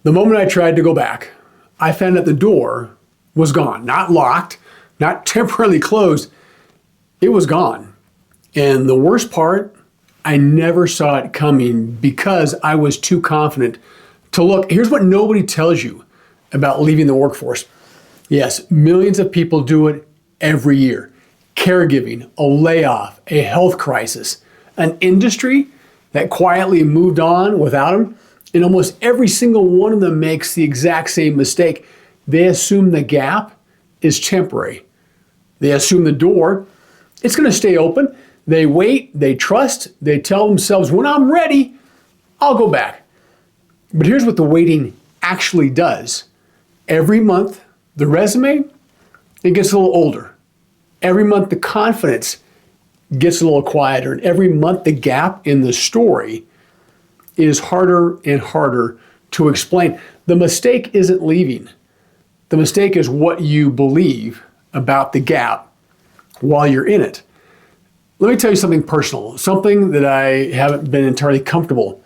The moment I tried to go back, I found that the door was gone, not locked, not temporarily closed. It was gone. And the worst part, I never saw it coming because I was too confident to look. Here's what nobody tells you about leaving the workforce. Yes, millions of people do it every year. Caregiving, a layoff, a health crisis, an industry that quietly moved on without them. And almost every single one of them makes the exact same mistake. They assume the gap is temporary. They assume the door, it's going to stay open. They wait, they trust, they tell themselves, when I'm ready, I'll go back. But here's what the waiting actually does. Every month, the resume, it gets a little older. Every month, the confidence gets a little quieter. And every month, the gap in the story is harder and harder to explain. The mistake isn't leaving. The mistake is what you believe about the gap while you're in it. Let me tell you something personal, something that I haven't been entirely comfortable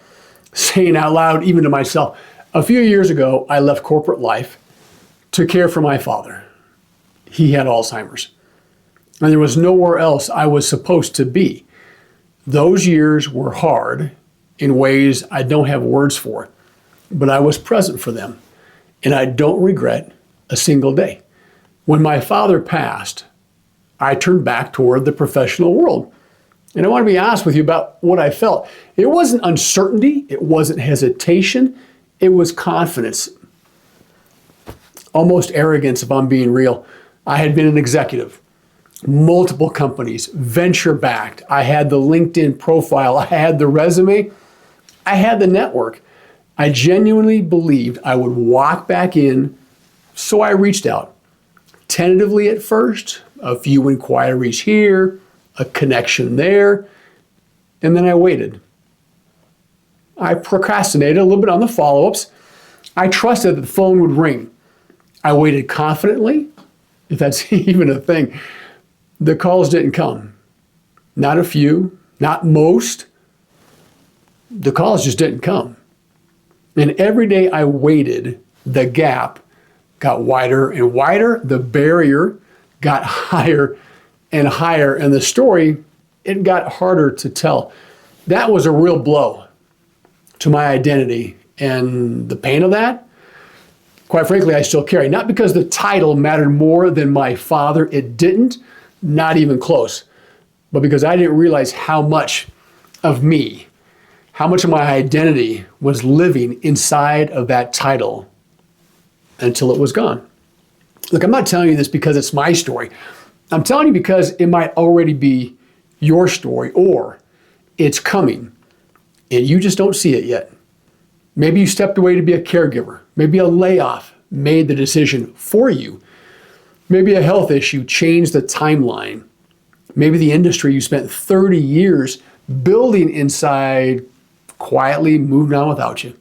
saying out loud, even to myself. A few years ago, I left corporate life to care for my father. He had Alzheimer's, and there was nowhere else I was supposed to be. Those years were hard in ways I don't have words for, but I was present for them, and I don't regret a single day. When my father passed, I turned back toward the professional world. And I want to be honest with you about what I felt. It wasn't uncertainty. It wasn't hesitation. It was confidence. Almost arrogance, if I'm being real. I had been an executive, multiple companies, venture-backed. I had the LinkedIn profile. I had the resume. I had the network. I genuinely believed I would walk back in, so I reached out. Tentatively at first, a few inquiries here, a connection there, and then I waited. I procrastinated a little bit on the follow-ups. I trusted that the phone would ring. I waited confidently, if that's even a thing. The calls didn't come. Not a few, not most. The calls just didn't come. And every day I waited, the gap got wider and wider. The barrier got higher and higher. And the story, it got harder to tell. That was a real blow to my identity. And the pain of that, quite frankly, I still carry. Not because the title mattered more than my father. It didn't, not even close. But because I didn't realize how much of me, how much of my identity was living inside of that title until it was gone. Look, I'm not telling you this because it's my story. I'm telling you because it might already be your story, or it's coming and you just don't see it yet. Maybe you stepped away to be a caregiver. Maybe a layoff made the decision for you. Maybe a health issue changed the timeline. Maybe the industry you spent 30 years building inside quietly moved on without you.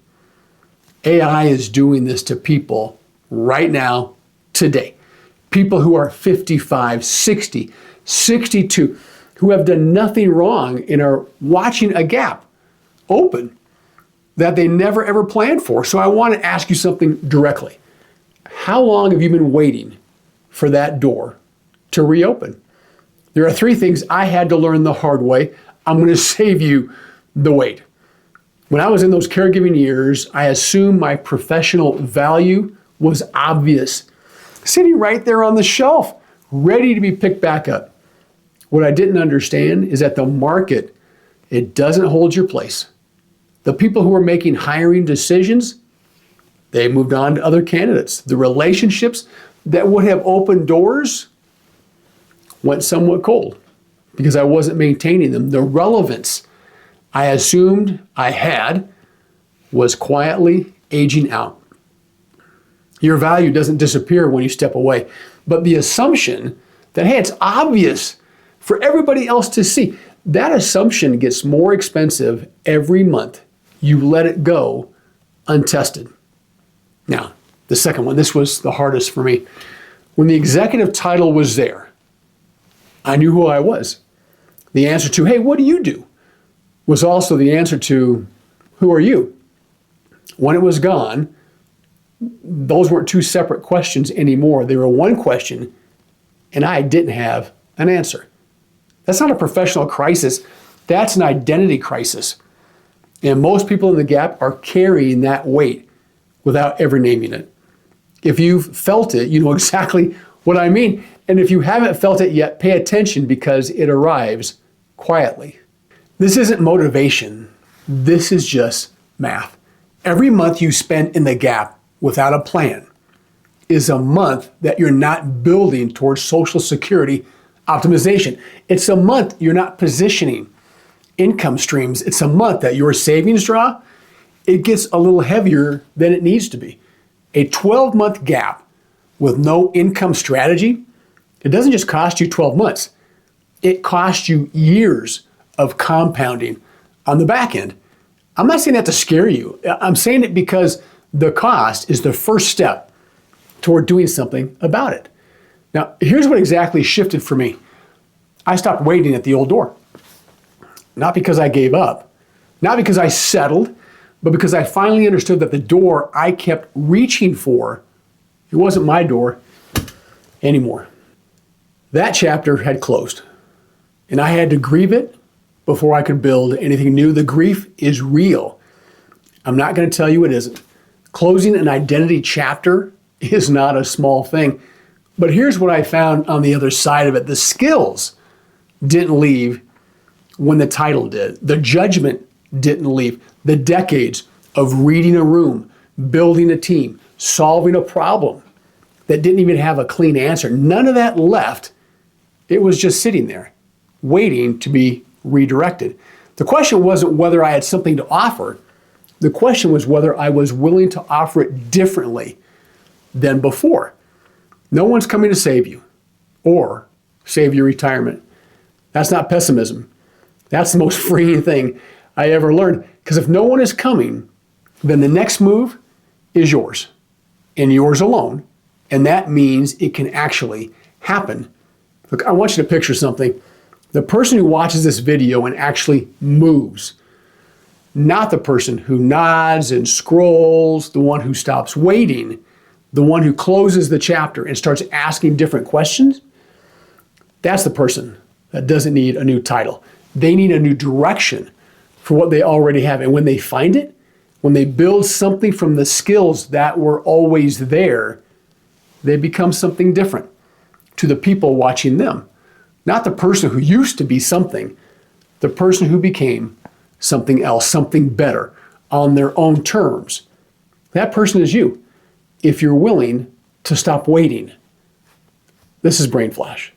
AI is doing this to people right now, today. People who are 55, 60, 62, who have done nothing wrong and are watching a gap open that they never ever planned for. So I want to ask you something directly. How long have you been waiting for that door to reopen? There are 3 things I had to learn the hard way. I'm going to save you the wait. When I was in those caregiving years, I assumed my professional value was obvious, sitting right there on the shelf, ready to be picked back up. What I didn't understand is that the market, it doesn't hold your place. The people who are making hiring decisions, they moved on to other candidates. The relationships that would have opened doors went somewhat cold because I wasn't maintaining them. The relevance I assumed I had was quietly aging out. Your value doesn't disappear when you step away, but the assumption that, hey, it's obvious for everybody else to see, that assumption gets more expensive every month you let it go untested. Now, the second one, this was the hardest for me. When the executive title was there, I knew who I was. The answer to, hey, what do you do? Was also the answer to, who are you? When it was gone, those weren't two separate questions anymore. They were one question, and I didn't have an answer. That's not a professional crisis. That's an identity crisis. And most people in the gap are carrying that weight without ever naming it. If you've felt it, you know exactly what I mean. And if you haven't felt it yet, pay attention because it arrives quietly. This isn't motivation. This is just math. Every month you spend in the gap without a plan is a month that you're not building towards Social Security optimization. It's a month you're not positioning income streams. It's a month that your savings draw, it gets a little heavier than it needs to be. A 12-month gap with no income strategy, it doesn't just cost you 12 months. It costs you years of compounding on the back end. I'm not saying that to scare you. I'm saying it because the cost is the first step toward doing something about it. Now, here's what exactly shifted for me. I stopped waiting at the old door. Not because I gave up, not because I settled, but because I finally understood that the door I kept reaching for, it wasn't my door anymore. That chapter had closed, and I had to grieve it before I could build anything new. The grief is real. I'm not going to tell you it isn't. Closing an identity chapter is not a small thing. But here's what I found on the other side of it. The skills didn't leave when the title did. The judgment didn't leave. The decades of reading a room, building a team, solving a problem that didn't even have a clean answer, none of that left. It was just sitting there, waiting to be redirected. The question wasn't whether I had something to offer. The question was whether I was willing to offer it differently than before. No one's coming to save you or save your retirement. That's not pessimism. That's the most freeing thing I ever learned. Because if no one is coming, then the next move is yours and yours alone. And that means it can actually happen. Look, I want you to picture something. The person who watches this video and actually moves, not the person who nods and scrolls, the one who stops waiting, the one who closes the chapter and starts asking different questions. That's the person that doesn't need a new title. They need a new direction for what they already have. And when they find it, when they build something from the skills that were always there, they become something different to the people watching them. Not the person who used to be something, the person who became something else, something better on their own terms. That person is you, if you're willing to stop waiting. This is Brain Flash.